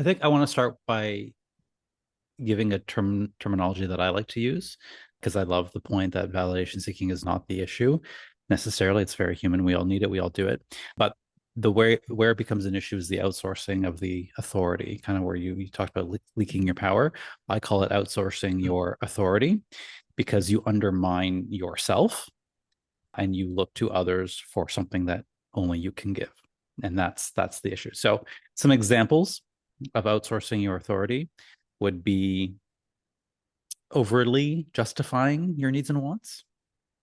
I think I want to start by giving a terminology that I like to use because I love the point that validation seeking is not the issue necessarily. It's very human. We all need it. We all do it. But the where it becomes an issue is the outsourcing of the authority, kind of where you talked about leaking your power. I call it outsourcing your authority because you undermine yourself and you look to others for something that only you can give. And that's the issue. So some examples of outsourcing your authority would be overly justifying your needs and wants,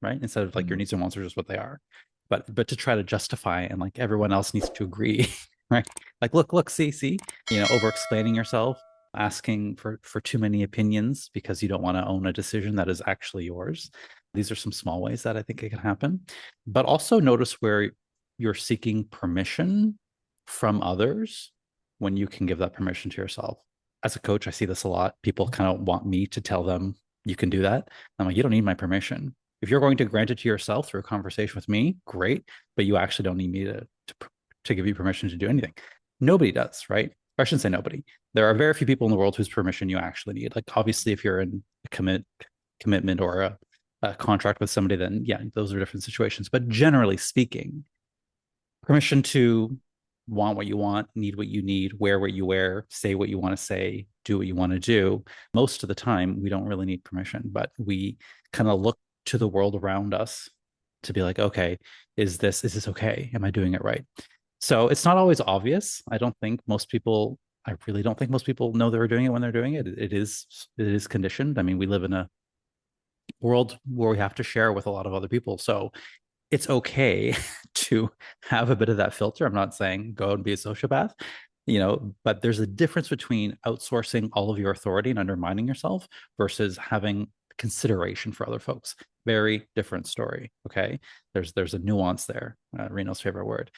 right? Instead of like your needs and wants are just what they are. But to try to justify and like everyone else needs to agree, right? Like look, see, over explaining yourself, asking for too many opinions because you don't want to own a decision that is actually yours. These are some small ways that I think it can happen. But also notice where you're seeking permission from others when you can give that permission to yourself. As a coach, I see this a lot. People kind of want me to tell them you can do that. I'm like, you don't need my permission. If you're going to grant it to yourself through a conversation with me, great, but you actually don't need me to give you permission to do anything. Nobody does, right? Or I shouldn't say nobody. There are very few people in the world whose permission you actually need. Like obviously, if you're in a commitment or a contract with somebody, then yeah, those are different situations. But generally speaking, permission to want what you want, need what you need, wear what you wear, say what you want to say, do what you want to do. Most of the time, we don't really need permission, but we kind of look to the world around us to be like, okay, is this okay? Am I doing it right? So it's not always obvious. I really don't think most people know they're doing it when they're doing it. It is conditioned. I mean, we live in a world where we have to share with a lot of other people. So it's okay to have a bit of that filter. I'm not saying go and be a sociopath, but there's a difference between outsourcing all of your authority and undermining yourself versus having consideration for other folks. Very different story. Okay. There's a nuance there. Reno's favorite word.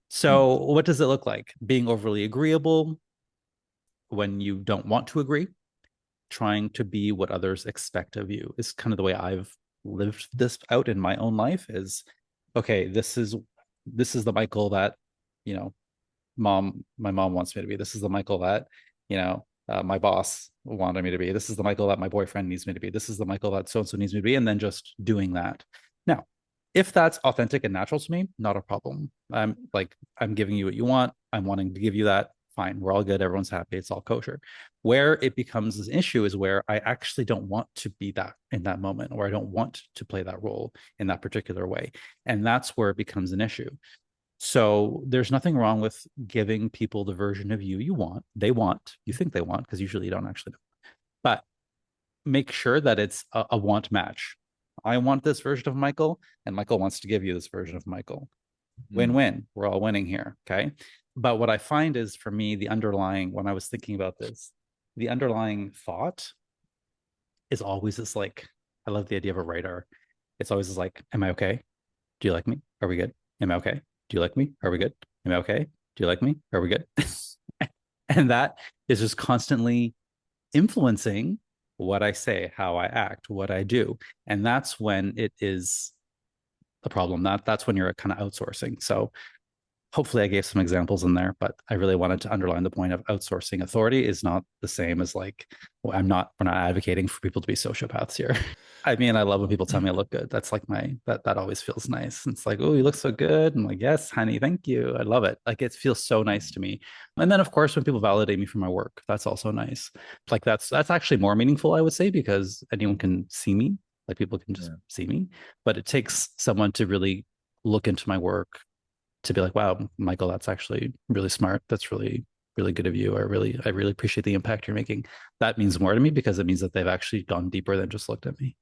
So what does it look like? Being overly agreeable when you don't want to agree, trying to be what others expect of you is kind of the way I've lived this out in my own life is, okay, this is the Michael that, my mom wants me to be. This is the Michael that, my boss wanted me to be. This is the Michael that my boyfriend needs me to be. This is the Michael that so-and-so needs me to be. And then just doing that. Now, if that's authentic and natural to me, not a problem. I'm giving you what you want. I'm wanting to give you that. Fine. We're all good. Everyone's happy. It's all kosher. Where it becomes an issue is where I actually don't want to be that in that moment, or I don't want to play that role in that particular way. And that's where it becomes an issue. So there's nothing wrong with giving people the version of you want, you think they want, because usually you don't actually know. But make sure that it's a want match. I want this version of Michael, and Michael wants to give you this version of Michael. Win-win. We're all winning here. Okay. But what I find is for me, when I was thinking about this, the underlying thought is always this like, I love the idea of a radar. It's always this like, am I okay? Do you like me? Are we good? Am I okay? Do you like me? Are we good? Am I okay? Do you like me? Are we good? And that is just constantly influencing what I say, how I act, what I do. And that's when it is a problem. That's when you're kind of outsourcing. So hopefully I gave some examples in there, but I really wanted to underline the point of outsourcing authority is not the same as like, we're not advocating for people to be sociopaths here. I mean, I love when people tell me I look good. That's like that always feels nice. It's like, oh, you look so good. I'm like, yes, honey, thank you. I love it. Like it feels so nice to me. And then of course, when people validate me for my work, that's also nice. Like that's actually more meaningful, I would say, because anyone can see me. Like people can just see me, but it takes someone to really look into my work to be like, wow, Michael, that's actually really smart. That's really, really good of you. I really appreciate the impact you're making. That means more to me because it means that they've actually gone deeper than just looked at me.